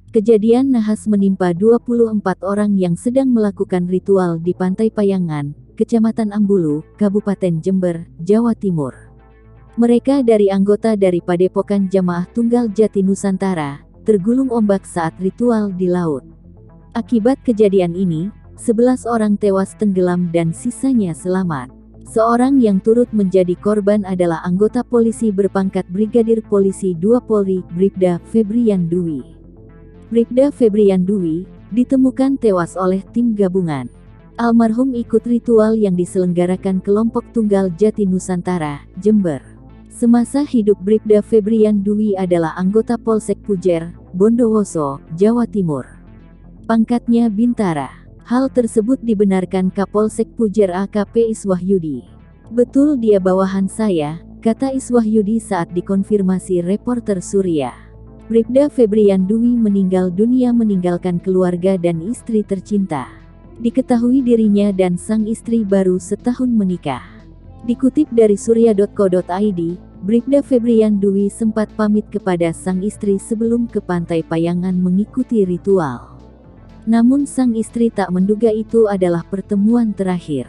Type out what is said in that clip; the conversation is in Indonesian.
Kejadian nahas menimpa 24 orang yang sedang melakukan ritual di Pantai Payangan, Kecamatan Ambulu, Kabupaten Jember, Jawa Timur. Mereka dari anggota dari Padepokan Jamaah Tunggal Jati Nusantara, tergulung ombak saat ritual di laut. Akibat kejadian ini, 11 orang tewas tenggelam dan sisanya selamat. Seorang yang turut menjadi korban adalah anggota polisi berpangkat Brigadir Polisi 2 Polri, Bribda Febrian Dwi. Bribda Febrian Dwi ditemukan tewas oleh tim gabungan. Almarhum ikut ritual yang diselenggarakan kelompok Tunggal Jati Nusantara, Jember. Semasa hidup Bribda Febrian Dwi adalah anggota Polsek Pujer, Bondowoso, Jawa Timur. Pangkatnya Bintara. Hal tersebut dibenarkan Kapolsek Pujer AKP Iswahyudi. "Betul dia bawahan saya," kata Iswahyudi saat dikonfirmasi reporter Surya. Bribda Febrian Dwi meninggal dunia meninggalkan keluarga dan istri tercinta. Diketahui dirinya dan sang istri baru setahun menikah. Dikutip dari surya.co.id, Bribda Febrian Dwi sempat pamit kepada sang istri sebelum ke Pantai Payangan mengikuti ritual. Namun sang istri tak menduga itu adalah pertemuan terakhir.